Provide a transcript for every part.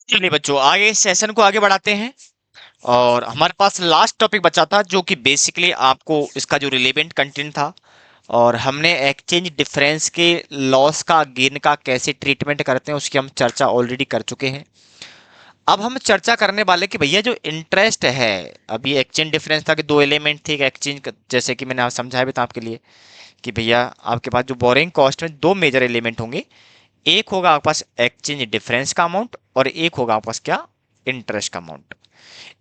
चलिए बच्चों, आगे सेशन को आगे बढ़ाते हैं। और हमारे पास लास्ट टॉपिक बचा था जो कि बेसिकली आपको इसका जो रिलेवेंट कंटेंट था, और हमने एक्सचेंज डिफरेंस के लॉस का गेन का कैसे ट्रीटमेंट करते हैं उसकी हम चर्चा ऑलरेडी कर चुके हैं। अब हम चर्चा करने वाले कि भैया जो इंटरेस्ट है, अब ये एक्सचेंज डिफरेंस था कि दो एलिमेंट थे एक्सचेंज, जैसे कि मैंने आप समझाया भी था आपके लिए कि भैया आपके पास जो बोरिंग कॉस्ट में दो मेजर एलिमेंट होंगे। एक होगा आपके पास एक्सचेंज डिफरेंस का अमाउंट और एक होगा आपके पास क्या, इंटरेस्ट का अमाउंट।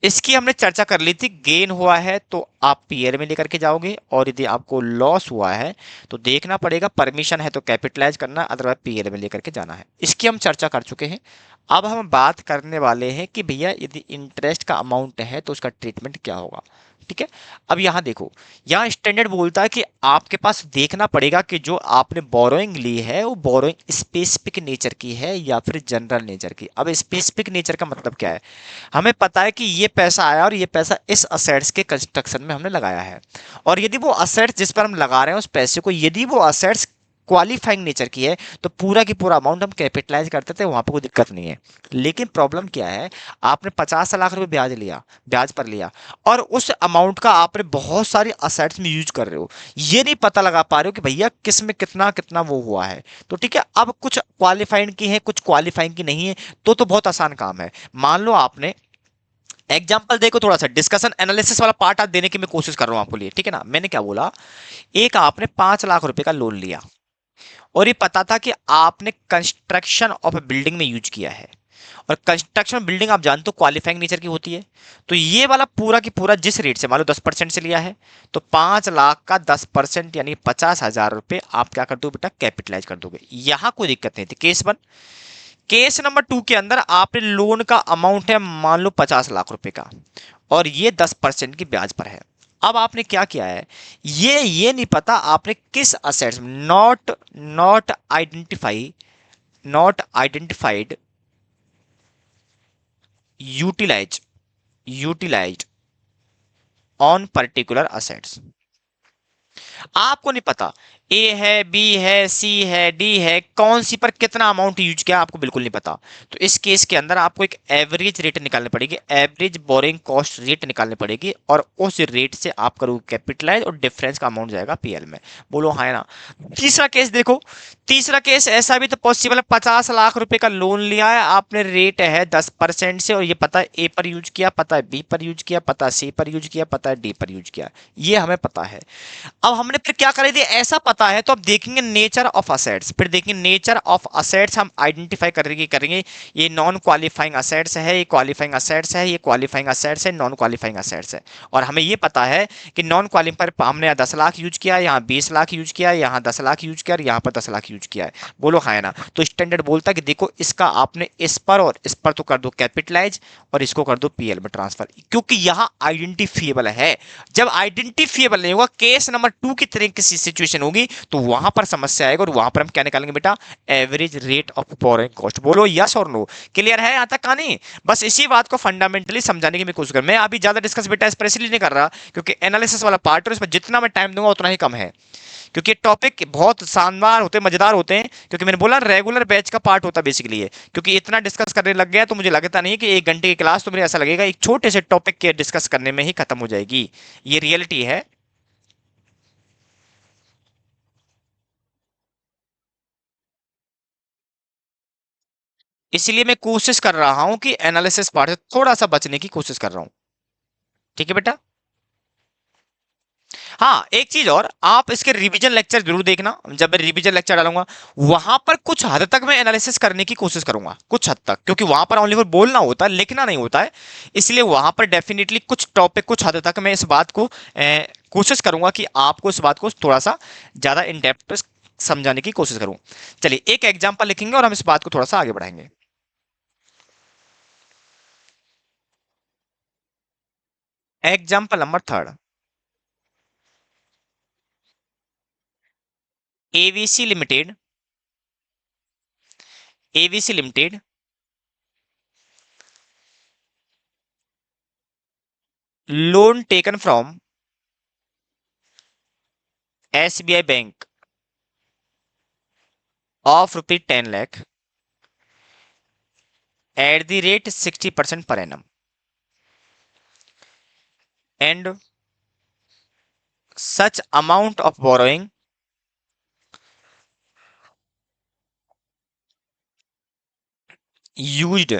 इसकी हमने चर्चा कर ली थी, गेन हुआ है तो आप पीएल में लेकर के जाओगे, और यदि आपको लॉस हुआ है तो देखना पड़ेगा, परमिशन है तो कैपिटलाइज करना, अदरवाइज पीएल में लेकर के जाना है। इसकी हम चर्चा कर चुके हैं। अब हम बात करने वाले हैं कि भैया यदि इंटरेस्ट का अमाउंट है तो उसका ट्रीटमेंट क्या होगा। ठीक है। अब यहां देखो, यहाँ स्टैंडर्ड बोलता है कि आपके पास देखना पड़ेगा कि जो आपने बोरोइंग ली है वो बोरोइंग स्पेसिफिक नेचर की है या फिर जनरल नेचर की। अब स्पेसिफिक नेचर का मतलब क्या है, हमें पता है कि ये पैसा आया और ये पैसा इस असेट्स के कंस्ट्रक्शन में हमने लगाया है, और यदि वो असेट्स जिस पर हम लगा रहे हैं उस पैसे को, यदि वो असेट्स क्वालिफाइंग नेचर की है तो पूरा की पूरा अमाउंट हम कैपिटलाइज करते थे, वहां पे कोई दिक्कत नहीं है। लेकिन प्रॉब्लम क्या है, आपने 50 लाख रुपए ब्याज लिया, ब्याज पर लिया, और उस अमाउंट का आपने बहुत सारी असेट्स में यूज कर रहे हो, ये नहीं पता लगा पा रहे हो कि भैया किस में कितना कितना वो हुआ है। तो ठीक है, अब कुछ क्वालिफाइंग की है कुछ क्वालिफाइंग की नहीं है, तो बहुत आसान काम है। मान लो आपने एग्जाम्पल देखो, थोड़ा सा डिस्कशन एनालिसिस वाला पार्ट आज देने की मैं कोशिश कर रहा हूं आपको लिए, ठीक है ना। मैंने क्या बोला, एक आपने 5 लाख रुपए का लोन लिया, और ये पता था कि आपने कंस्ट्रक्शन ऑफ बिल्डिंग में यूज किया है, और कंस्ट्रक्शन बिल्डिंग आप जानते हो क्वालिफाइंग नेचर की होती है। तो ये वाला पूरा की पूरा जिस रेट से मान लो 10% से लिया है, तो 5 लाख का 10% यानी 50,000 रुपए आप क्या कर दो बेटा, कैपिटलाइज कर दोगे। यहां कोई दिक्कत नहीं थी। केस नंबर 2 के अंदर आपने लोन का अमाउंट है मान लो 50 लाख रुपए का, और ये 10% की ब्याज पर है। अब आपने क्या किया है, ये नहीं पता आपने किस assets, not not identify not identified utilise utilised on particular assets. आपको नहीं पता ए है, बी है, सी है, डी है, कौन सी पर कितना अमाउंट यूज किया आपको बिल्कुल नहीं पता। तो इस केस के अंदर आपको एक एवरेज रेट निकालनी पड़ेगी, एवरेज बोरिंग कॉस्ट रेट निकालनी पड़ेगी, और उस रेट से आप करोगे कैपिटलाइज और डिफरेंस का अमाउंट जाएगा पीएल में। बोलो हाँ है ना। तीसरा केस देखो, तीसरा केस ऐसा भी तो पॉसिबल है, 50 लाख रुपए का लोन लिया है आपने, रेट है 10% से, और ये पता है ए पर यूज किया, पता है बी पर यूज किया, पता है सी पर यूज किया, पता है डी पर यूज किया, ये हमें पता है। अब हमने फिर क्या करें, ऐसा पता है तो अब देखेंगे नेचर ऑफ असेट्स, फिर देखेंगे नेचर ऑफ असेट्स हम आइडेंटिफाई करेंगे। ये नॉन क्वालिफाइंग असेट्स है, ये क्वालिफाइंग असेट्स है, ये क्वालिफाइंग असेट्स है, नॉन क्वालिफाइंग असेट्स है। और हमें ये पता है कि नॉन क्वालिफाइड हमने यहाँ 10 लाख यूज किया, यहाँ 20 लाख यूज किया, यहाँ 10 लाख यूज किया, और यहाँ पर 10 लाख यूज किया है। बोलो हाँ है ना। तो स्टैंडर्ड बोलता है कि देखो इसका आपने इस पर और इस पर तो कर दो कैपिटलाइज, और इसको कर दो पीएल में ट्रांसफर, क्योंकि यहाँ आइडेंटिफिएबल है। जब आइडेंटिफिएबल नहीं होगा, केस नंबर 2 की तरह किसी सिचुएशन होगी, तो वहां पर समस्या आएगा, और वहां पर हम क्या निकालेंगे बेटा, average rate of borrowing cost. बोलो यस और नो। क्लियर है यहाँ तक कहानी। बस इसी बात को फंडामेंटली समझाने की मैं कोशिश कर, मैं अभी ज्यादा डिस्कस बेटा इस पर इसलिए नहीं कर रहा क्योंकि एनालिसिस वाला पार्ट है, उसमें जितना मैं टाइम दूंगा उतना ही कम है, क्योंकि टॉपिक बहुत शानदार होते हैं, मजेदार होते हैं, क्योंकि मैंने बोला रेगुलर बैच का पार्ट होता है बेसिकली ये। क्योंकि इतना डिस्कस करने लग गया तो मुझे लगता नहीं कि 1 घंटे की क्लास तो मुझे ऐसा लगेगा एक छोटे से टॉपिक के डिस्कस करने में ही खत्म हो जाएगी। ये रियलिटी है। इसलिए मैं कोशिश कर रहा हूं कि एनालिसिस पार्ट से थोड़ा सा बचने की कोशिश कर रहा हूं। ठीक है बेटा। हाँ, एक चीज और, आप इसके रिवीजन लेक्चर जरूर देखना, जब मैं रिवीजन लेक्चर डालूंगा वहां पर कुछ हद तक मैं एनालिसिस करने की कोशिश करूंगा, कुछ हद तक, क्योंकि वहां पर ओनली फॉर बोलना होता है, लिखना नहीं होता है। इसलिए वहां पर डेफिनेटली कुछ टॉपिक कुछ हद तक मैं इस बात को कोशिश करूंगा कि आपको इस बात को थोड़ा सा ज्यादा इन डेप्थ समझाने की कोशिश करूं। चलिए एक एग्जांपल लिखेंगे और हम इस बात को थोड़ा सा आगे बढ़ाएंगे। Example number third, AVC limited, AVC limited loan taken from SBI bank of rupees 10 lakh at the rate 60% पर annum and such amount of borrowing used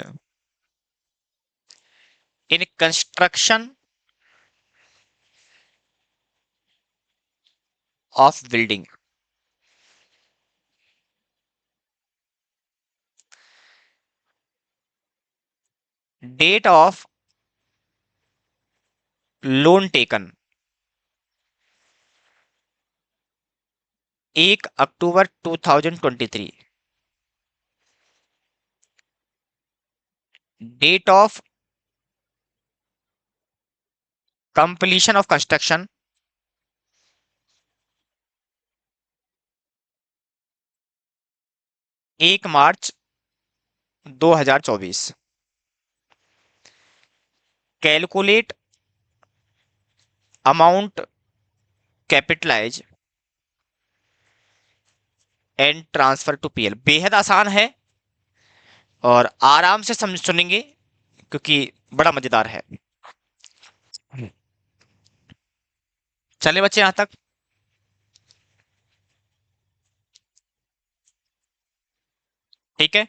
in construction of building. Date of loan taken 1 October 2023. Date of completion of construction 1 March 2024. Calculate amount capitalized and transfer to PL. बेहद आसान है और आराम से समझ सुनेंगे क्योंकि बड़ा मजेदार है. चले बच्चे यहां तक. ठीक है.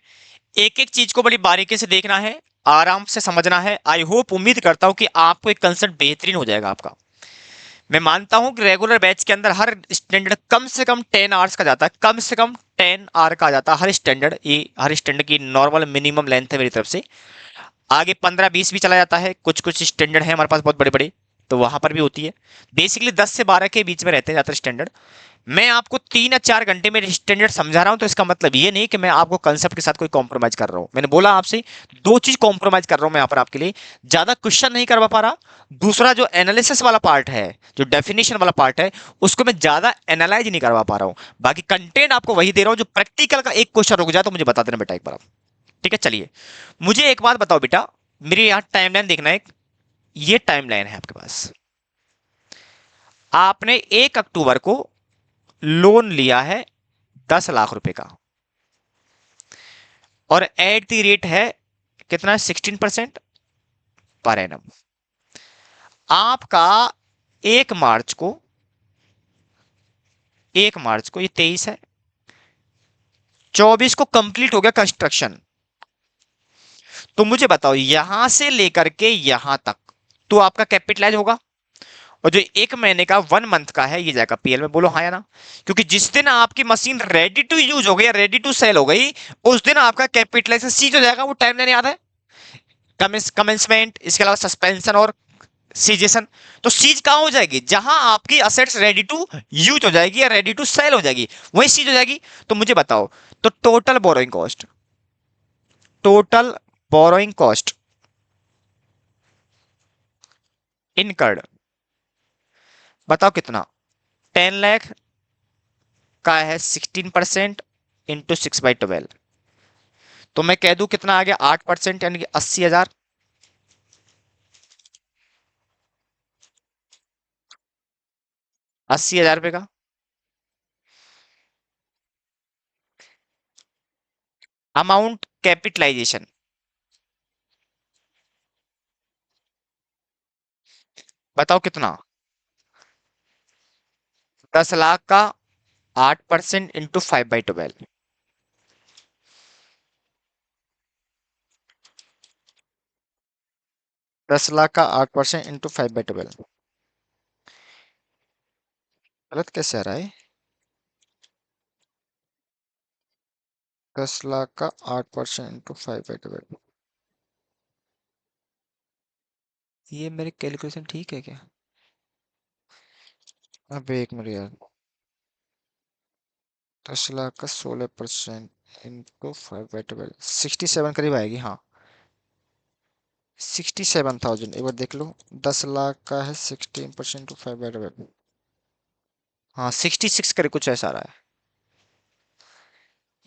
एक एक चीज को बड़ी बारीकी से देखना है, आराम से समझना है. आई होप, उम्मीद करता हूं कि आपको एक कंसेप्ट बेहतरीन हो जाएगा आपका. मैं मानता हूं कि रेगुलर बैच के अंदर हर स्टैंडर्ड कम से कम 10 आवर्स का जाता है, कम से कम 10 आवर का जाता है हर स्टैंडर्ड. ये हर स्टैंडर्ड की नॉर्मल मिनिमम लेंथ है मेरी तरफ से. आगे 15-20 भी चला जाता है. कुछ कुछ स्टैंडर्ड है हमारे पास बहुत बड़े बड़े, तो वहां पर भी होती है. बेसिकली 10 से 12 के बीच में रहते हैं ज्यादातर स्टैंडर्ड. मैं आपको 3 या 4 घंटे में स्टैंडर्ड समझा रहा हूं, तो इसका मतलब ये नहीं कि मैं आपको कंसेप्ट के साथ कोई कॉम्प्रोमाइज कर रहा हूं. मैंने बोला आपसे दो चीज कॉम्प्रोमाइज कर रहा हूं मैं यहाँ पर आपके लिए. ज्यादा क्वेश्चन नहीं करवा पा रहा. दूसरा जो एनालिसिस वाला पार्ट है, जो डेफिनेशन वाला पार्ट है, उसको मैं ज्यादा एनालाइज नहीं करवा पा रहा हूं. बाकी कंटेंट आपको वही दे रहा हूं. जो प्रैक्टिकल का एक क्वेश्चन रुक जाए तो मुझे बता देना बेटा एक बार आप. ठीक है. चलिए, मुझे एक बात बताओ बेटा. मेरे यहाँ टाइमलाइन देखना है. ये टाइमलाइन है आपके पास. आपने 1 अक्टूबर को लोन लिया है 10 लाख रुपए का, और एट द रेट है कितना, 16% पर एनम. आपका 1 मार्च को, 1 मार्च को, ये 23 है, 24 को कंप्लीट हो गया कंस्ट्रक्शन. तो मुझे बताओ यहां से लेकर के यहां तक तो आपका कैपिटलाइज होगा, और जो 1 महीने का 1 मंथ का है ये जाएगा पीएल में. बोलो हाँ या ना. क्योंकि जिस दिन आपकी मशीन रेडी टू यूज हो गई या रेडी टू सेल हो गई, उस दिन आपका कैपिटलाइजेशन सीज हो जाएगा. वो टाइमलाइन याद है. कमेंसमेंट, इसके अलावा सस्पेंशन और सीजेशन. तो सीज कहां हो जाएगी, जहां आपकी असेट्स रेडी टू यूज हो जाएगी या रेडी टू सेल हो जाएगी, वही सीज हो जाएगी. तो मुझे बताओ, तो टोटल बोरोइंग कॉस्ट इनकर्ड, बताओ कितना. 10 लाख का है 16% इंटू 6/12. तो मैं कह दूं कितना आ गया, 8%, यानी कि 80,000. 80,000 रुपए का अमाउंट कैपिटलाइजेशन. बताओ कितना. 10 लाख का 8% इंटू 5/12. 10 लाख का 8% इंटू 5/12. गलत कैसे आ रहा है. 10 लाख का 8% इंटू 5/12. ये मेरे कैलकुलेशन ठीक है क्या. अब एक मिनट यार. 10 लाख का 16% इंटू 5/12, 67 करीब आएगी. हाँ, 67,000. एक बार देख लो. 10 लाख का है 16% टू 5/12. हाँ, 66 करे कुछ ऐसा आ रहा है.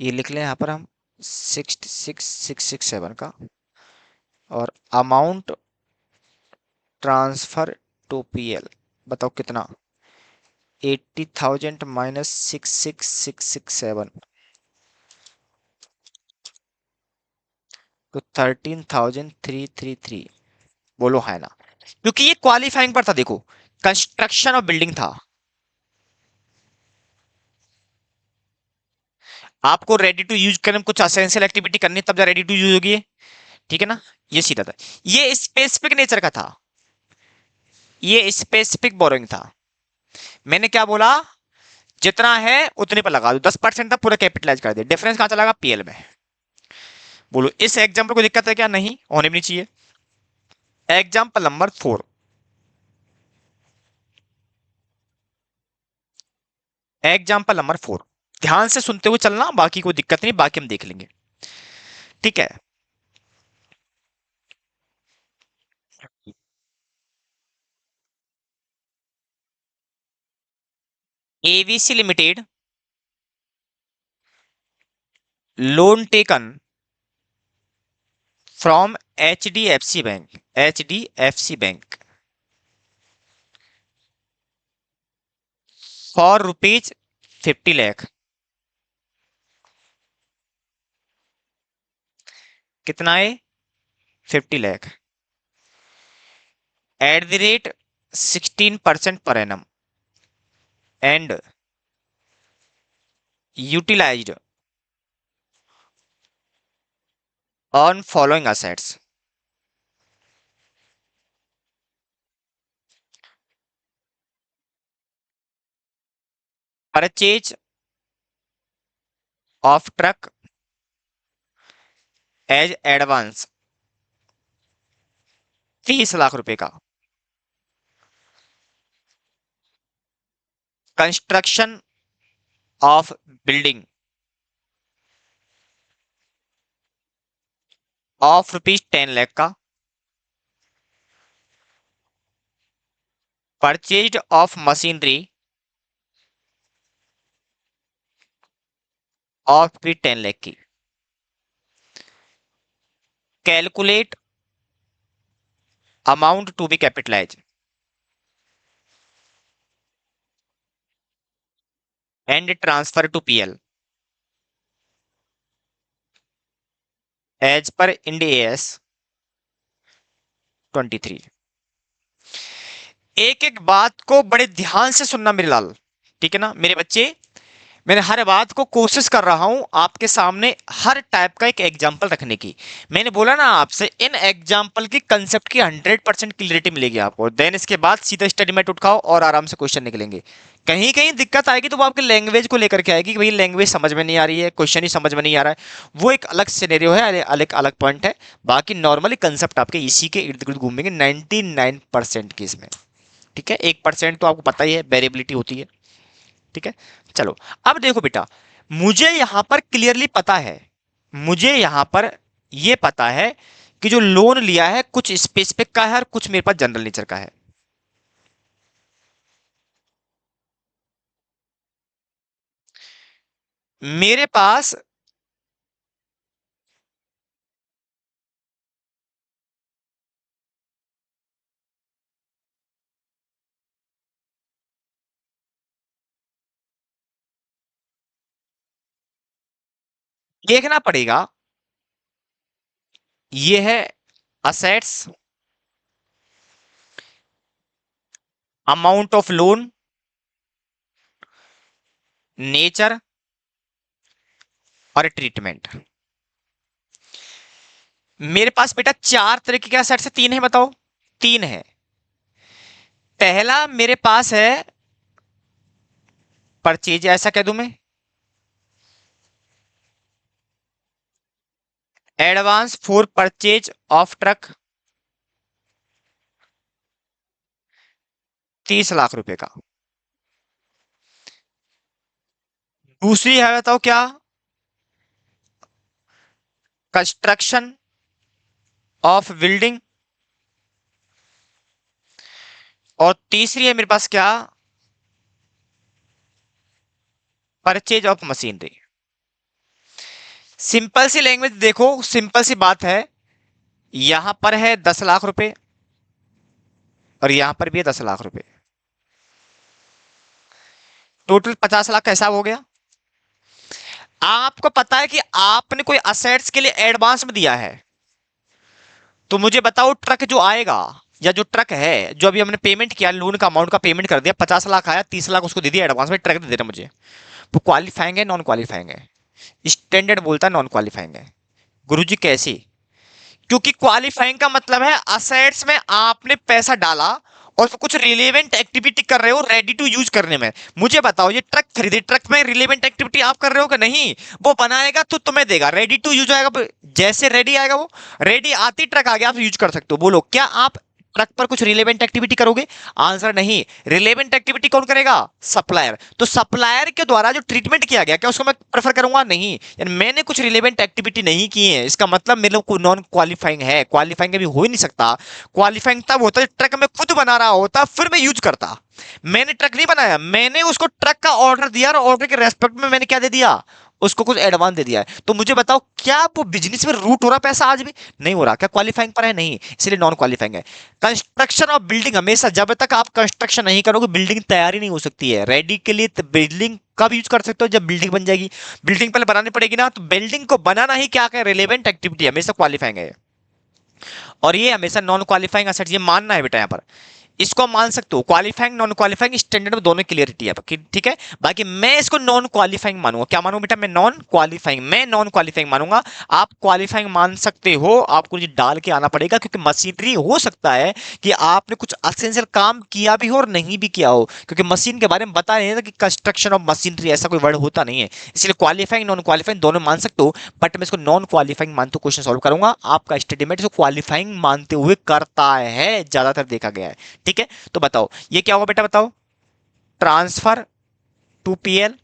ये लिख लें यहाँ पर हम 66,667 का. और अमाउंट ट्रांसफर टू पीएल, बताओ कितना. 80,000 माइनस 66,667. तो 13,333, बोलो है ना, क्योंकि ये क्वालिफाइंग पर था। देखो, कंस्ट्रक्शन और बिल्डिंग था। आपको रेडी टू यूज करने में कुछ असेंशियल एक्टिविटी करनी है, तब जा रेडी टू यूज होगी ये, ठीक है ना। ये सीधा था। ये स्पेसिफिक नेचर का था, ये स्पेसिफिक बोरोइंग था। मैंने क्या बोला, जितना है उतने पर लगा दो, 10% था पूरा कैपिटलाइज कर दे, डिफरेंस कहां चला गया, पीएल में। बोलो इस एग्जाम्पल को दिक्कत है क्या, नहीं होने भी नहीं चाहिए। एग्जाम्पल नंबर 4, एग्जाम्पल नंबर 4, ध्यान से सुनते हुए चलना, बाकी कोई दिक्कत नहीं, बाकी हम देख लेंगे, ठीक है। AVC limited, loan taken from HDFC bank, HDFC bank for rupees 50 lakh. कितना है, 50 lakh, at the rate 16% per annum, and utilised on following assets. Purchase of truck as advance 30 lakh रुपए का, construction of building of rupees 10 lakh का, purchase of machinery of rupees 10 lakh की। Calculate amount to be capitalise and transfer to PL as per Ind AS 23। एक एक बात को बड़े ध्यान से सुनना मेरे लाल, ठीक है ना मेरे बच्चे। मैंने हर बात को कोशिश कर रहा हूं आपके सामने हर टाइप का एक एग्जाम्पल रखने की। मैंने बोला ना आपसे, इन एग्जाम्पल की कंसेप्ट की 100% क्लियरिटी मिलेगी आपको, देन इसके बाद सीधा स्टडी मेट उठाओ और आराम से क्वेश्चन निकलेंगे। कहीं कहीं दिक्कत आएगी तो वो आपके लैंग्वेज को लेकर के आएगी कि भाई लैंग्वेज समझ में नहीं आ रही है, क्वेश्चन ही समझ में नहीं आ रहा है, वो एक अलग सिनेरियो है, अलग अलग पॉइंट है। बाकी नॉर्मली कंसेप्ट आपके इसी के इर्द गिर्द घूमेंगे 99% केस में, ठीक है। 1% तो आपको पता ही है वेरिएबिलिटी होती है, ठीक है। चलो, अब देखो बेटा, मुझे यहां पर क्लियरली पता है, मुझे यहां पर यह पता है कि जो लोन लिया है कुछ स्पेसिफिक का है और कुछ मेरे पास जनरल नेचर का है। मेरे पास देखना पड़ेगा, ये है assets, amount of loan, nature और ट्रीटमेंट। मेरे पास बेटा चार तरीके के असेट्स है, तीन है बताओ, तीन है। पहला मेरे पास है परचेज, ऐसा कह दूं मैं, advance for purchase of truck 30 lakh रुपए का। दूसरी है बताओ क्या, कंस्ट्रक्शन ऑफ बिल्डिंग। और तीसरी है मेरे पास क्या, परचेज ऑफ मशीनरी। सिंपल सी लैंग्वेज देखो, सिंपल सी बात है, यहां पर है 10 लाख रुपए और यहां पर भी है 10 लाख रुपए, टोटल 50 लाख का हिसाब हो गया। आपको पता है कि आपने कोई असेट्स के लिए एडवांस में दिया है, तो मुझे बताओ ट्रक जो आएगा, या जो ट्रक है जो अभी हमने पेमेंट किया, लोन का अमाउंट का पेमेंट कर दिया, 50 लाख आया, 30 लाख उसको दे दिया एडवांस में, ट्रक दे देना मुझे, वो क्वालिफाइंग है नॉन क्वालिफाइंग है? स्टैंडर्ड बोलता है नॉन क्वालिफाइंग है। गुरुजी कैसे? क्योंकि क्वालिफाइंग का मतलब है असेट्स में आपने पैसा डाला और कुछ रिलेवेंट एक्टिविटी कर रहे हो रेडी टू यूज करने में। मुझे बताओ ये ट्रक खरीदे, ट्रक में रिलेवेंट एक्टिविटी आप कर रहे हो कि नहीं? वो बनाएगा तो तुम्हें देगा, रेडी टू यूज आएगा, जैसे रेडी आएगा वो, रेडी आती ट्रक आ गया आप यूज कर सकते हो। बोलो क्या आप ट्रक पर कुछ रिलेवेंट एक्टिविटी करोगे? आंसर नहीं। रिलेवेंट एक्टिविटी कौन करेगा? सप्लायर। तो सप्लायर के द्वारा जो ट्रीटमेंट किया गया, क्या उसको मैं प्रेफर करूंगा? नहीं। यानी मैंने कुछ रिलेवेंट एक्टिविटी नहीं की है, इसका मतलब मेरे को नॉन क्वालिफाइंग है। क्वालिफाइंग अभी हो ही नहीं सकता। क्वालिफाइंग तब होता है ट्रक में खुद बना रहा होता फिर मैं यूज करता। मैंने ट्रक नहीं बनाया, मैंने उसको ट्रक का ऑर्डर दिया और ऑर्डर के रेस्पेक्ट में मैंने क्या दे दिया? उसको कुछ एडवांस दे दिया है। तो मुझे बताओ क्या वो बिजनेस में रूट हो रहा पैसा आज भी? नहीं हो रहा। क्या क्वालिफाइंग पर है? नहीं, इसलिए नॉन क्वालिफाइंग है। कंस्ट्रक्शन ऑफ बिल्डिंग, हमेशा जब तक आप कंस्ट्रक्शन नहीं करोगे बिल्डिंग तैयारी नहीं हो सकती है। रेडी के लिए बिल्डिंग कब यूज कर सकते हो? जब बिल्डिंग बन जाएगी। बिल्डिंग पहले बनानी पड़ेगी ना, तो बिल्डिंग को बनाना ही क्या है? रिलेवेंट एक्टिविटी, हमेशा क्वालिफाइंग है। और ये हमेशा नॉन क्वालिफाइंग असेट, ये मानना है बेटा यहाँ पर। इसको आप मान सकते हो, क्वालिफाइंग नॉन क्वालिफाइंग स्टैंडर्ड में दोनों क्लियरिटी है ठीक है। बाकी मैं इसको नॉन क्वालिफाइंग मानूंगा। क्या मानूंगा बेटा? मैं नॉन क्वालिफाइंग मानूंगा। आप क्वालिफाइंग मान सकते हो, आपको ये डाल के आना पड़ेगा, क्योंकि मशीनरी हो सकता है कि आपने कुछ असेंशियल काम किया भी हो और नहीं भी किया हो, क्योंकि मशीन के बारे में बता रहे हैं कि कंस्ट्रक्शन ऑफ मशीनरी ऐसा कोई वर्ड होता नहीं है। इसलिए क्वालिफाइंग नॉन क्वालिफाइंग दोनों मान सकते हो, बट मैं इसको नॉन क्वालिफाइंग मानते हुए क्वेश्चन सॉल्व करूंगा। आपका स्टेटमेंट इसको क्वालिफाइंग मानते हुए करता है, ज्यादातर देखा गया है। ठीक है, तो बताओ ये क्या होगा बेटा? बताओ। ट्रांसफर टू पीएल,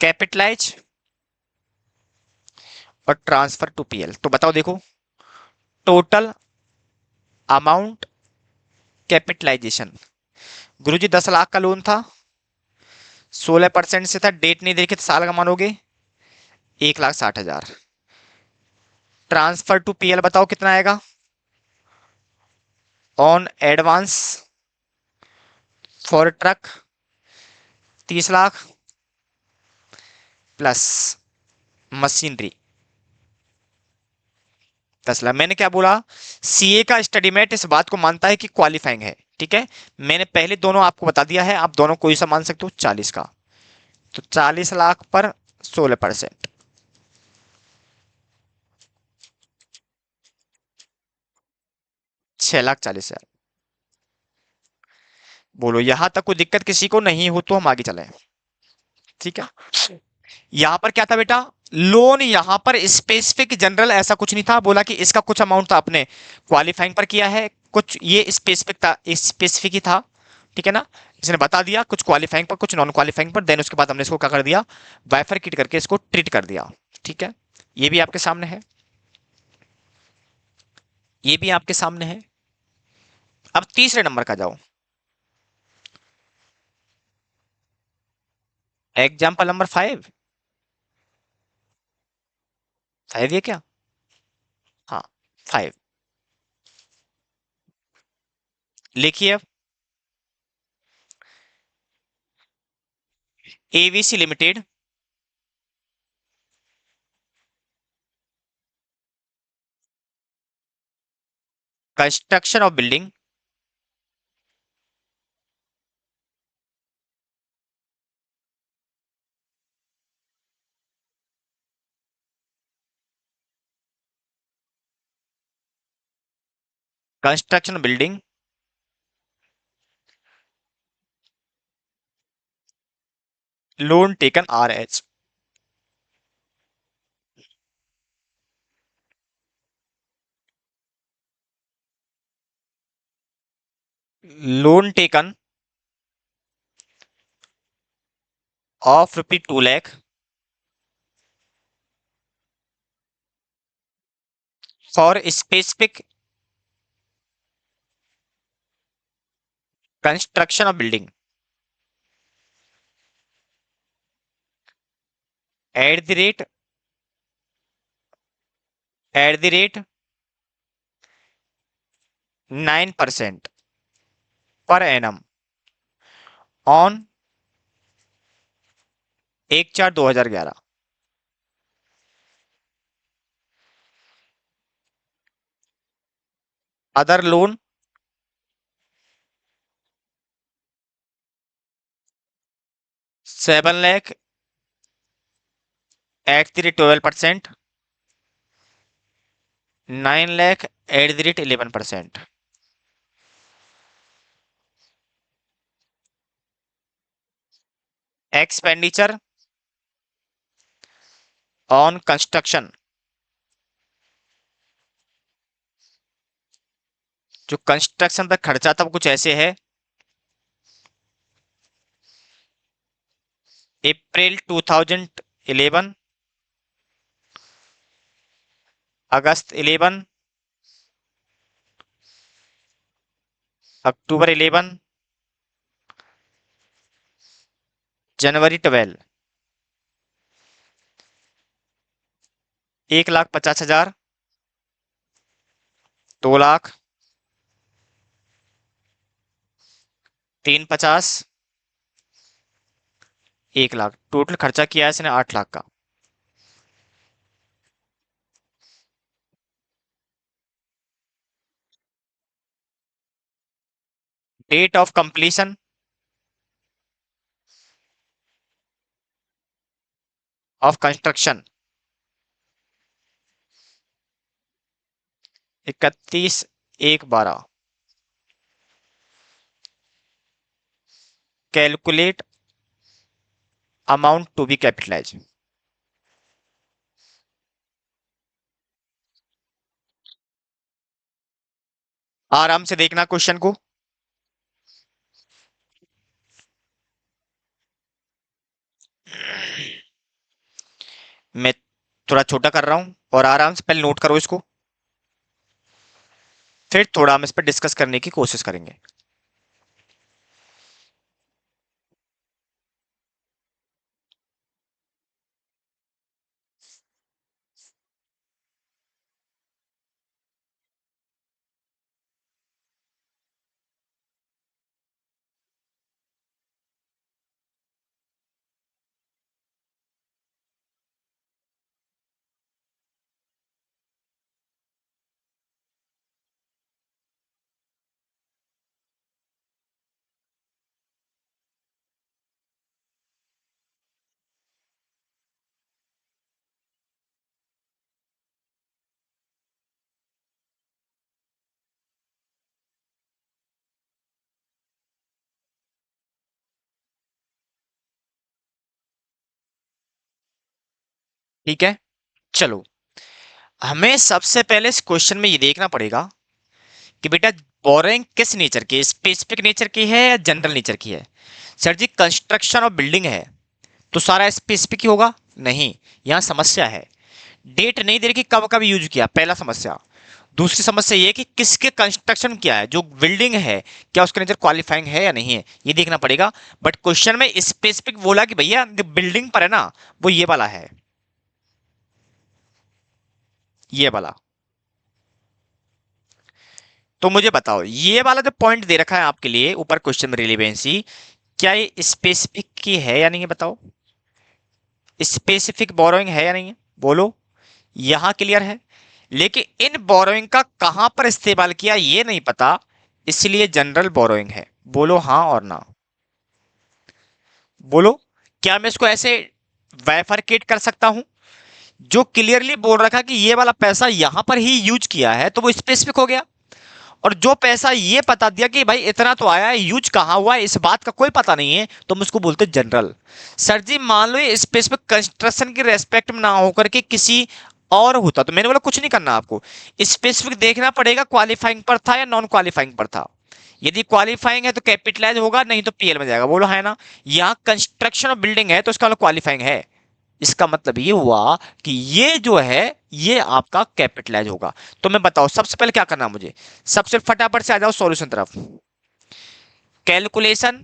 कैपिटलाइज और ट्रांसफर टू पीएल। तो बताओ, देखो टोटल अमाउंट कैपिटलाइजेशन। गुरुजी 10 लाख का लोन था, 16% से था, डेट नहीं देखी तो साल का मानोगे 1,60,000। ट्रांसफर टू पीएल बताओ कितना आएगा? On advance for truck 30 lakh plus machinery 10 lakh. मैंने क्या बोला? सीए का स्टडीमेट इस बात को मानता है कि क्वालिफाइंग है। ठीक है, मैंने पहले दोनों आपको बता दिया है, आप दोनों कोई सा मान सकते हो 40 का। तो 40 लाख पर 16%, 6,40,000। बोलो यहां तक कोई दिक्कत किसी को नहीं हो तो हम आगे चलें। ठीक है, यहां पर क्या था बेटा? लोन यहां पर स्पेसिफिक जनरल ऐसा कुछ नहीं था, बोला कि इसका कुछ अमाउंट था आपने क्वालिफाइंग पर किया है, कुछ ये स्पेसिफिक था, स्पेसिफिक ही था। ठीक है ना, इसने बता दिया कुछ क्वालिफाइंग पर कुछ नॉन क्वालिफाइंग पर, देन उसके बाद हमने इसको क्या कर दिया? बाइफरकेट करके इसको ट्रीट कर दिया। ठीक है, ये भी आपके सामने है, ये भी आपके सामने है। अब तीसरे नंबर का जाओ, एग्जाम्पल नंबर 5। 5 ये क्या? हाँ, 5। लिखिए अब। AVC limited construction of building, construction building, loan taken R H. Loan taken of ₹2 lakh for specific construction of building at the rate at the rate 9% per annum on 1/4/2011। Other loan 7 lakh @12%, 9 lakh @11%। Expenditure on construction, जो construction पर खर्चा था वो कुछ ऐसे है। अप्रैल 2011, अगस्त 11, अक्टूबर 11, जनवरी 12। 1,50,000, 2 lakh, 350, 1 lakh. Total खर्चा किया है इसने 8 लाख का। Date of completion of construction 31/1/12। Calculate amount to be capitalise. आराम से देखना क्वेश्चन को। मैं थोड़ा छोटा कर रहा हूं और आराम से पहले नोट करो इसको, फिर थोड़ा हम इस पर डिस्कस करने की कोशिश करेंगे। ठीक है, चलो। हमें सबसे पहले इस क्वेश्चन में ये देखना पड़ेगा कि बेटा बोरिंग किस नेचर की, स्पेसिफिक नेचर की है या जनरल नेचर की है। सर जी कंस्ट्रक्शन और बिल्डिंग है तो सारा स्पेसिफिक ही होगा, नहीं। यहाँ समस्या है, डेट नहीं दे रही कि कब कब यूज किया, पहला समस्या। दूसरी समस्या ये कि किसके कंस्ट्रक्शन क्या है, जो बिल्डिंग है क्या उसके नेचर क्वालिफाइंग है या नहीं है, ये देखना पड़ेगा। बट क्वेश्चन में स्पेसिफिक बोला कि भैया जो बिल्डिंग पर है ना वो ये वाला है, ये वाला। तो मुझे बताओ ये वाला जो पॉइंट दे रखा है आपके लिए ऊपर क्वेश्चन में रिलेवेंसी, क्या ये स्पेसिफिक की है या नहीं है, बताओ। स्पेसिफिक बोरोइंग है या नहीं है, बोलो। यहां क्लियर है, लेकिन इन बोरोइंग का कहां पर इस्तेमाल किया ये नहीं पता, इसलिए जनरल बोरोइंग है। बोलो हाँ और ना, बोलो। क्या मैं इसको ऐसे वाइफरकेट कर सकता हूं, जो क्लियरली बोल रखा कि ये वाला पैसा यहां पर ही यूज किया है तो वो स्पेसिफिक हो गया, और जो पैसा ये बता दिया कि भाई इतना तो आया है, यूज कहां हुआ है इस बात का कोई पता नहीं है, तो हम उसको बोलते जनरल। सर जी मान लो ये स्पेसिफिक कंस्ट्रक्शन की रेस्पेक्ट में ना होकर के किसी और होता तो मैंने बोला कुछ नहीं करना आपको, स्पेसिफिक देखना पड़ेगा क्वालिफाइंग पर था या नॉन क्वालिफाइंग पर था। यदि क्वालिफाइंग है तो कैपिटलाइज होगा, नहीं तो पीएल में जाएगा, बोलो है ना। यहाँ कंस्ट्रक्शन और बिल्डिंग है तो इसका मतलब क्वालिफाइंग है। इसका मतलब ये हुआ कि ये जो है ये आपका कैपिटलाइज होगा। तो मैं बताओ सबसे पहले क्या करना है मुझे, सबसे फटाफट से आ जाओ सॉल्यूशन तरफ। Calculation,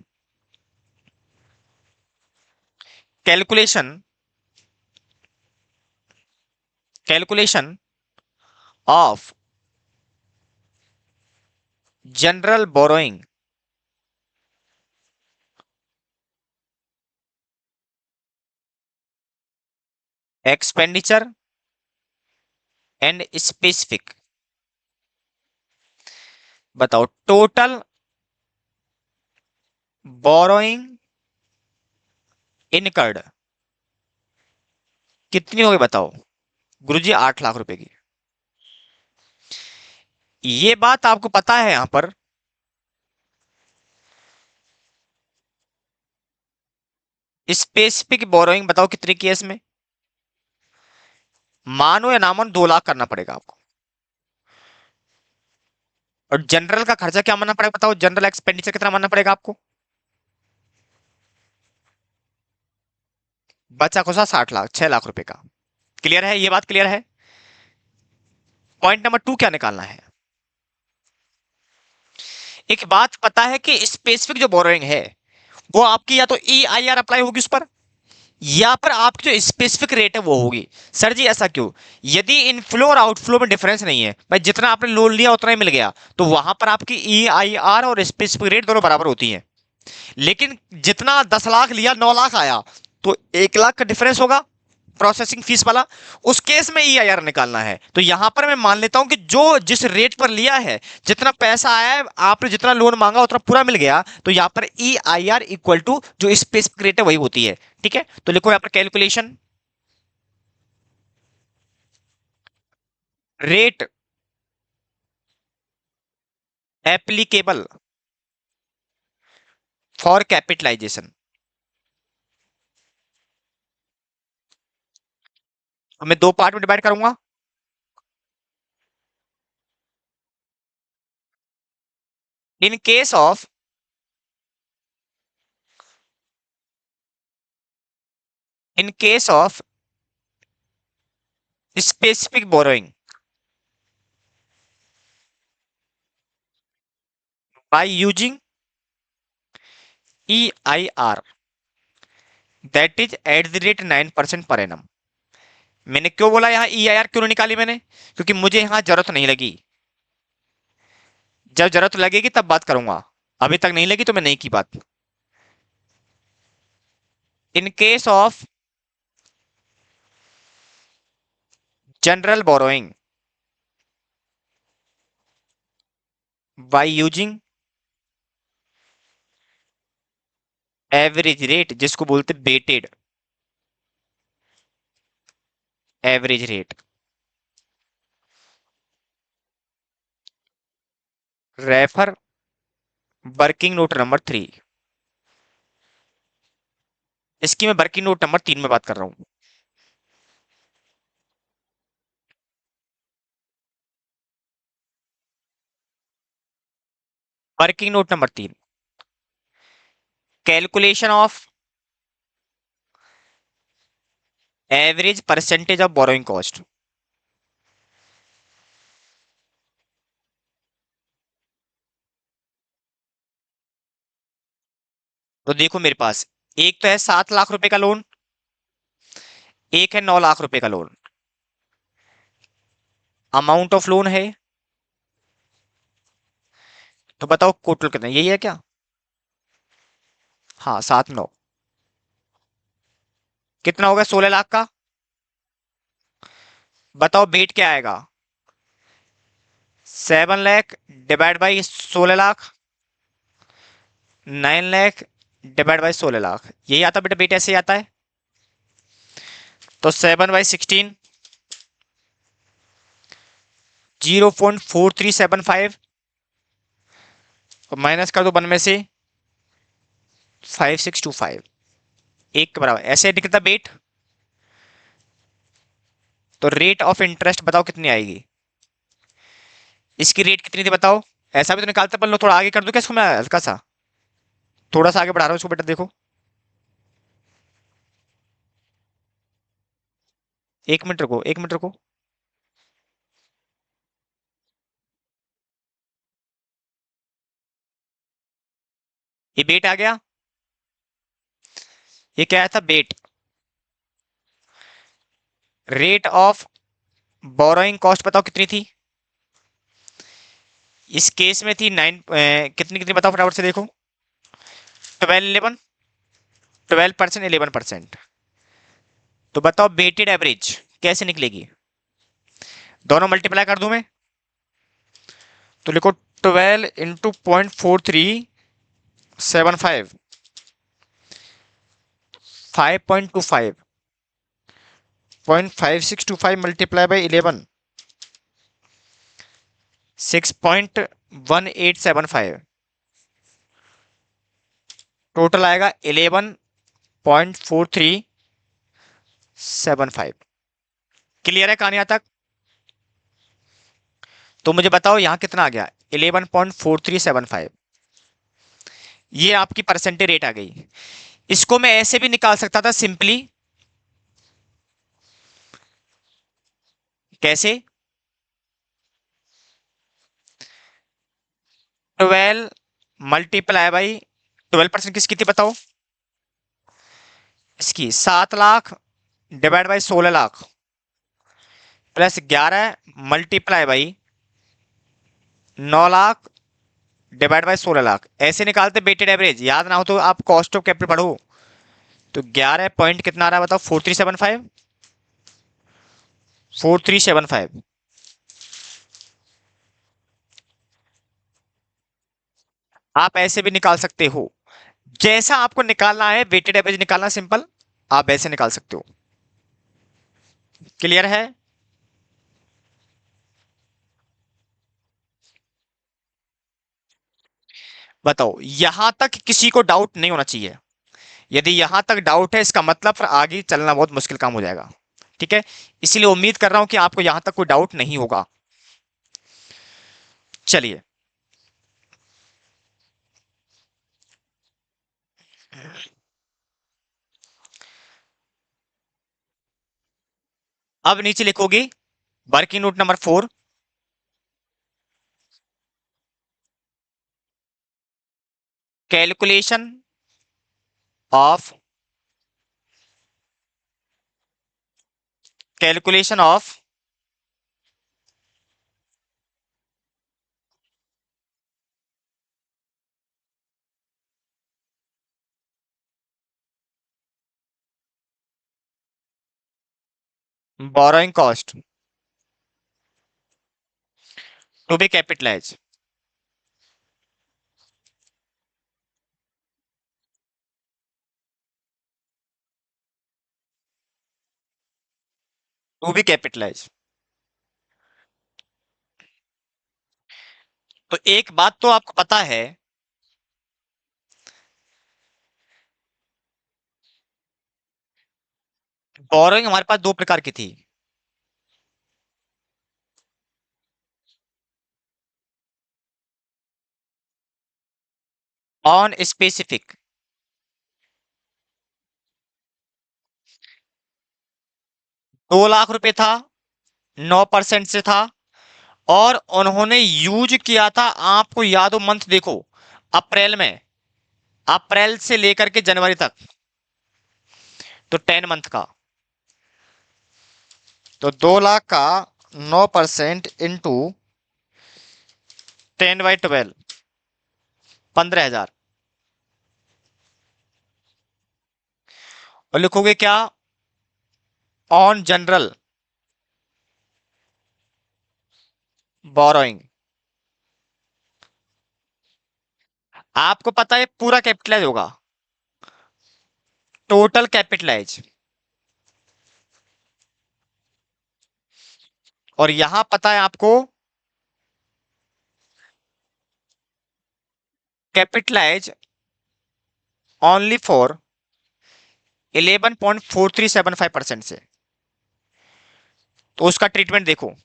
calculation, calculation of general borrowing, expenditure and specific. बताओ टोटल बोरोइंग इनकर्ड कितनी होगी बताओ। गुरुजी 8 लाख रुपए की। ये बात आपको पता है यहां पर स्पेसिफिक बोरोइंग बताओ कितनी की है इसमें। मानो या ना मानो 2 लाख करना पड़ेगा आपको। और जनरल का खर्चा क्या मानना पड़ेगा बताओ, जनरल एक्सपेंडिचर कितना मानना पड़ेगा आपको। बचा खुचा 60 लाख, 6 लाख रुपए का। क्लियर है, ये बात क्लियर है। पॉइंट नंबर 2 क्या निकालना है। एक बात पता है कि स्पेसिफिक जो बोरोइंग है वो आपकी या तो EIR अप्लाई होगी उस पर, या पर आपकी जो स्पेसिफिक रेट है वो होगी। सर जी ऐसा क्यों। यदि इनफ्लो और आउटफ्लो में डिफरेंस नहीं है भाई, जितना आपने लोन लिया उतना ही मिल गया, तो वहां पर आपकी EIR और स्पेसिफिक रेट दोनों बराबर होती है। लेकिन जितना 10 लाख लिया 9 लाख आया, तो 1 लाख का डिफरेंस होगा प्रोसेसिंग फीस वाला। उस केस में EIR निकालना है। तो यहां पर मैं मान लेता हूं कि जो जिस रेट पर लिया है, जितना पैसा आया है, आपने जितना लोन मांगा उतना पूरा मिल गया, तो यहां पर EIR इक्वल टू जो स्पेसिफिक रेट है वही होती है। ठीक है, तो लिखो यहां पर calculation rate applicable for capitalisation. मैं दो पार्ट में डिवाइड करूंगा। In case of in case of specific borrowing by using EIR that is at the rate 9% per annum. मैंने क्यों बोला यहाँ EIR क्यों नहीं निकाली मैंने, क्योंकि मुझे यहाँ जरूरत नहीं लगी। जब जरूरत लगेगी तब बात करूंगा, अभी तक नहीं लगी तो मैं नहीं की बात। In case of general borrowing by using average rate, जिसको बोलते weighted average rate, refer working note number 3। इसकी मैं वर्किंग नोट नंबर 3 में बात कर रहा हूं। Working note number 3, calculation of average percentage of borrowing cost. तो देखो मेरे पास एक तो है 7 लाख रुपए का लोन, एक है 9 लाख रुपए का लोन। अमाउंट ऑफ लोन है, तो बताओ टोटल कितना, यही है क्या। हाँ 7 9, कितना होगा 16 लाख का। बताओ बेट क्या आएगा। 7 lakh divide by 16 lakh, 9 lakh divide by 16 lakh, यही आता बेटा, बेट ऐसे ही आता है। तो 7/16, 0.4375, और माइनस कर दो 1 में से 5625, एक के बराबर ऐसे निकलता बेट। तो रेट ऑफ इंटरेस्ट बताओ कितनी आएगी। इसकी रेट कितनी थी बताओ। ऐसा भी तो निकालते अपन लोग, थोड़ा आगे कर दो क्या इसको, मैं हल्का सा थोड़ा सा आगे बढ़ा रहा हूँ इसको बेटा, देखो 1 मिनट रुको, 1 मिनट रुको। ये बेट आ गया, ये क्या आया था बेट। रेट ऑफ बोरोइंग कॉस्ट बताओ कितनी थी। इस केस में थी 9, कितनी कितनी बताओ फटाफट से देखो। 12% 11%। तो बताओ बेटेड एवरेज कैसे निकलेगी। दोनों मल्टीप्लाई कर दूं मैं, तो लिखो 12 इंटू 0.4375, 5.25, 0.5625 मल्टीप्लाई बाई 11, 6.1875, टोटल आएगा 11.4375। क्लियर है कहानी यहाँ तक? तो मुझे बताओ यहां कितना आ गया, 11.4375। ये आपकी परसेंटेज रेट आ गई। इसको मैं ऐसे भी निकाल सकता था सिंपली। कैसे? 12 मल्टीप्लाई बाई 12% किसकी थी बताओ? इसकी 7 lakh divide by 16 lakh plus 11 multiply by 9 lakh divide by 16 lakh. ऐसे निकालते वेटेड एवरेज। याद ना हो तो आप कॉस्ट ऑफ कैपिटल पढ़ो। तो 11 पॉइंट कितना आ रहा है बताओ? 4375, 4375। आप ऐसे भी निकाल सकते हो, जैसा आपको निकालना है। वेटेड एवरेज निकालना सिंपल, आप ऐसे निकाल सकते हो। क्लियर है? बताओ, यहां तक किसी को डाउट नहीं होना चाहिए। यदि यहां तक डाउट है, इसका मतलब फिर आगे चलना बहुत मुश्किल काम हो जाएगा। ठीक है, इसीलिए उम्मीद कर रहा हूं कि आपको यहां तक कोई डाउट नहीं होगा। चलिए, अब नीचे लिखोगे working note number 4, calculation of calculation of borrowing cost to be capitalise. To be capitalise. तो एक बात तो आपको पता है, बोरोइंग हमारे पास दो प्रकार की थी। ऑन स्पेसिफिक, 2 लाख रुपए था, 9% से था। और उन्होंने यूज किया था, आपको याद हो मंथ देखो, अप्रैल में, अप्रैल से लेकर के जनवरी तक, तो 10 मंथ का। तो 2 लाख का 9% इंटू 10/12, 15,000। और लिखोगे क्या? On general borrowing. आपको पता है पूरा कैपिटलाइज होगा, टोटल कैपिटलाइज। और यहां पता है आपको कैपिटलाइज ओनली फॉर 11.4375% से। तो उसका ट्रीटमेंट देखो,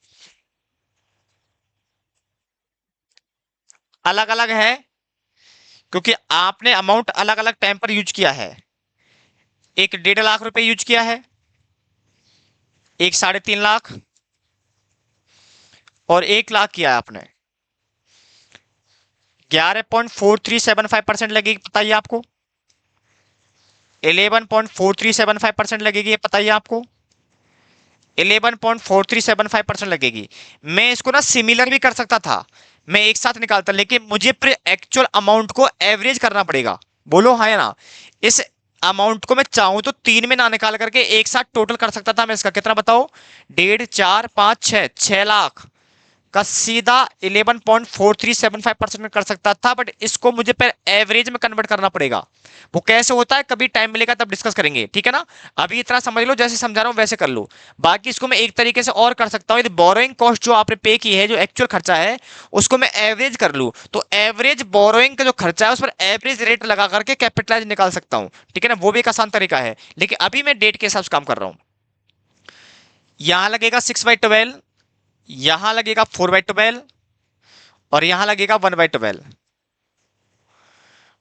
अलग अलग है, क्योंकि आपने अमाउंट अलग अलग टाइम पर यूज किया है। एक 1.5 लाख रुपए यूज किया है, एक 3.5 लाख, और 1 लाख किया है आपने। 11.4375% लगेगी, बताइए आपको? 11.4375% लगेगी, ये बताइए आपको? 11.4375% लगेगी। मैं इसको ना सिमिलर भी कर सकता था, मैं एक साथ निकालता, लेकिन मुझे फिर एक्चुअल अमाउंट को एवरेज करना पड़ेगा। बोलो हाँ या ना? इस अमाउंट को मैं चाहूं तो 3 में ना निकाल करके एक साथ टोटल कर सकता था मैं। इसका कितना बताओ? 1.5, 4, 5, 6, 6 लाख का सीधा 11.4375% में कर सकता था, बट इसको मुझे पर एवरेज में कन्वर्ट करना पड़ेगा। वो कैसे होता है कभी टाइम मिलेगा तब डिस्कस करेंगे, ठीक है ना। अभी इतना समझ लो, जैसे समझा रहा हूं वैसे कर लो। बाकी इसको मैं एक तरीके से और कर सकता हूं, यदि बोरोइंग कॉस्ट जो आपने पे की है, जो एक्चुअल खर्चा है, उसको मैं एवरेज कर लूं, तो एवरेज बोरोइंग का जो खर्चा है उस पर एवरेज रेट लगा करके कैपिटलाइज निकाल सकता हूं, ठीक है ना। वो भी एक आसान तरीका है, लेकिन अभी मैं डेट के हिसाब से काम कर रहा हूं। यहां लगेगा 6/12, यहां लगेगा 4/12, और यहां लगेगा 1/12।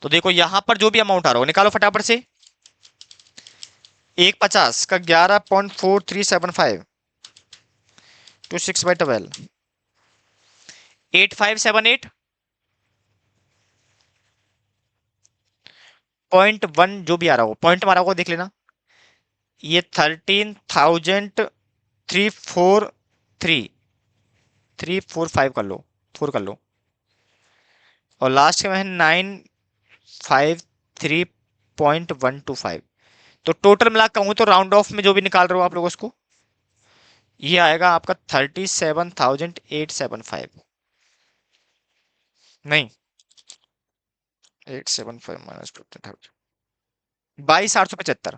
तो देखो यहां पर जो भी अमाउंट आ रहा हो निकालो फटाफट से। 150 का 11.4375 टू 6/12, 8578.1 जो भी आ रहा हो, पॉइंट मारा होगा देख लेना। ये 13,343 कर लो, 4 कर लो, और लास्ट में है 953.125। तो टोटल मिला कहूं तो राउंड ऑफ में जो भी निकाल रहे हो आप लोग उसको, ये आएगा आपका 37,875। नहीं, 875 माइनस 22,875,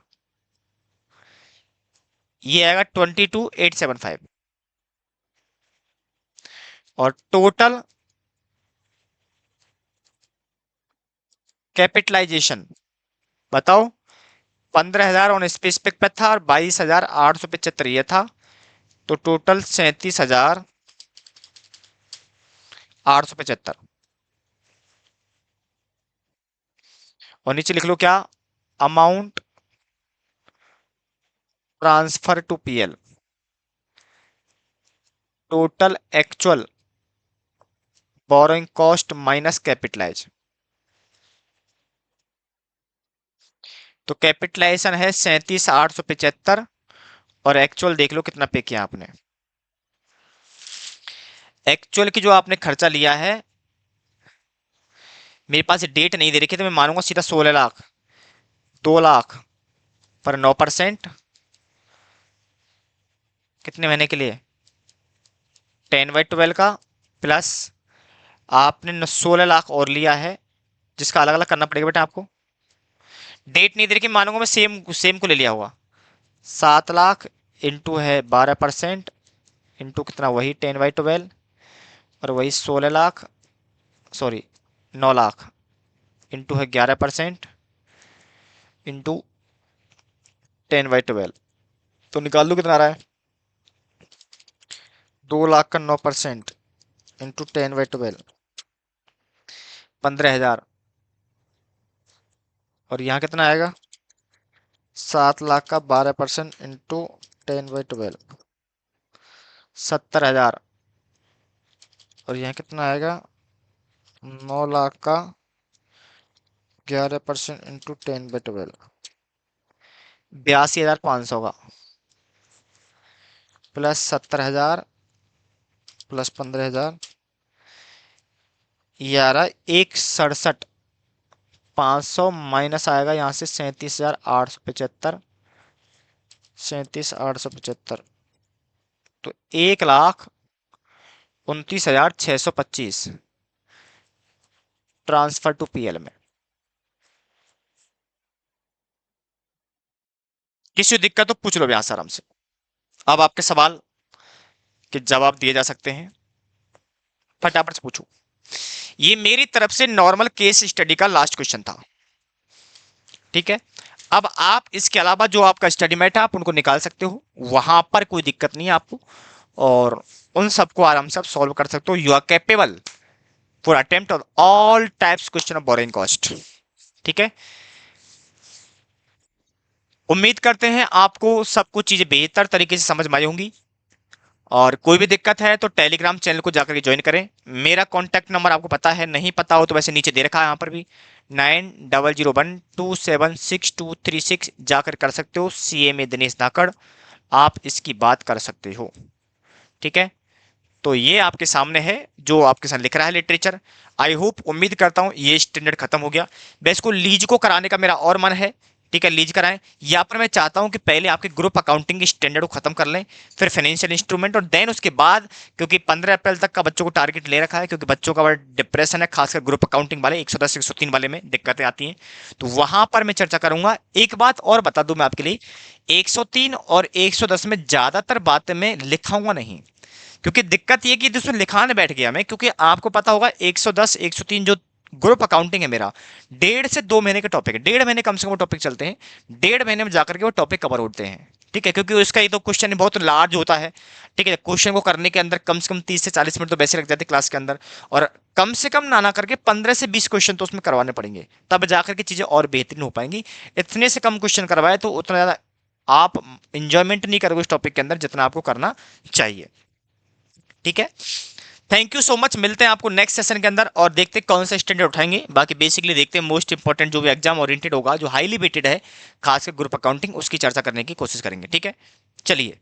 ये आएगा 22,875। और टोटल कैपिटलाइजेशन बताओ, 15,000 ऑन स्पेसिफिक पे था और 22,875 ये था, तो टोटल 37,875। और नीचे लिख लो क्या, amount transfer to PL, total actual borrowing cost minus capitalise. तो कैपिटलाइजेशन है 37,875, और एक्चुअल देख लो कितना पे किया आपने। एक्चुअल की जो आपने खर्चा लिया है, मेरे पास डेट नहीं दे रखी तो मैं मानूंगा सीधा 16 लाख, 2 लाख पर 9%, कितने महीने के लिए, 10/12 का, प्लस आपने 16 लाख और लिया है, जिसका अलग अलग करना पड़ेगा बेटा आपको। डेट नहीं दे रखी, मानूंगा मैं सेम सेम को ले लिया हुआ। 7 लाख इंटू है 12%, इंटू कितना, वही 10/12, और वही 16 लाख, सॉरी 9 लाख, इंटू है 11%, इंटू 10/12। तो निकाल लो कितना आ रहा है, 2 लाख का 9% इंटू 10/12, 15,000। और यहाँ कितना आएगा, 7 लाख का 12% इंटू 10/12, 70,000। और यहाँ कितना आएगा, 9 लाख का 11% इंटू 10/12, 82,500 का, प्लस 70,000 प्लस 15,000, ये आ रहा है 1,67,500, माइनस आएगा यहाँ से 37,875, 37,875, तो 1,29,625 ट्रांसफर टू पीएल में। किसी दिक्कत तो पूछ लो यहाँ से आराम से। अब आपके सवाल के जवाब दिए जा सकते हैं, फटाफट से पूछो। ये मेरी तरफ से नॉर्मल केस स्टडी का लास्ट क्वेश्चन था, ठीक है। अब आप इसके अलावा जो आपका स्टडी मैट है आप उनको निकाल सकते हो, वहां पर कोई दिक्कत नहीं है आपको, और उन सबको आराम से आप सॉल्व कर सकते हो। You are capable for attempt on all types question of borrowing cost, ठीक है। उम्मीद करते हैं आपको सब कुछ चीजें बेहतर तरीके से समझ में आई होंगी, और कोई भी दिक्कत है तो टेलीग्राम चैनल को जाकर के ज्वाइन करें। मेरा कॉन्टैक्ट नंबर आपको पता है, नहीं पता हो तो वैसे नीचे दे रखा है यहाँ पर भी, 9001276236 जाकर कर सकते हो। CMA दिनेश धाकड़, आप इसकी बात कर सकते हो, ठीक है। तो ये आपके सामने है जो आपके साथ लिख रहा है लिटरेचर। आई होप, उम्मीद करता हूं ये स्टैंडर्ड खत्म हो गया। वैसे को लीज को कराने का मेरा और मन है ठीक है, लीज कराएं। यहाँ पर मैं चाहता हूं कि पहले आपके ग्रुप अकाउंटिंग के स्टैंडर्ड को खत्म कर लें, फिर फाइनेंशियल इंस्ट्रूमेंट, और देन उसके बाद, क्योंकि 15 अप्रैल तक का बच्चों को टारगेट ले रखा है, क्योंकि बच्चों का बड़ा डिप्रेशन है, खासकर ग्रुप अकाउंटिंग वाले 110 103 वाले में दिक्कतें आती हैं, तो वहां पर मैं चर्चा करूंगा। एक बात और बता दूं मैं आपके लिए, 103 और 110 में ज्यादातर बातें मैं लिखाऊंगा नहीं, क्योंकि दिक्कत ये कि जिसमें लिखाने बैठ गया मैं, क्योंकि आपको पता होगा 110 103 जो ग्रुप अकाउंटिंग है मेरा, 1.5 से 2 महीने के टॉपिक है, 1.5 महीने कम से कम टॉपिक चलते हैं, 1.5 महीने में जाकर के वो टॉपिक कवर होते हैं। ठीक है, क्योंकि उसका ये तो क्वेश्चन बहुत लार्ज होता है। ठीक है, क्वेश्चन को करने के अंदर कम से कम 30 से 40 मिनट तो वैसे लग जाते हैं क्लास के अंदर, और कम से कम ना करके 15 से 20 क्वेश्चन तो उसमें करवाने पड़ेंगे, तब जाकर के चीजें और बेहतरीन हो पाएंगी। इतने से कम क्वेश्चन करवाए तो उतना ज्यादा आप इंजॉयमेंट नहीं करोगे उस टॉपिक के अंदर जितना आपको करना चाहिए। ठीक है, थैंक यू सो मच, मिलते हैं आपको नेक्स्ट सेशन के अंदर और देखते हैं कौन सा स्टैंडर्ड उठाएंगे। बाकी बेसिकली देखते हैं मोस्ट इंपॉर्टेंट जो भी एग्जाम ओरिएंटेड होगा, जो हाईली वेटेड है, खासकर ग्रुप अकाउंटिंग, उसकी चर्चा करने की कोशिश करेंगे। ठीक है, चलिए।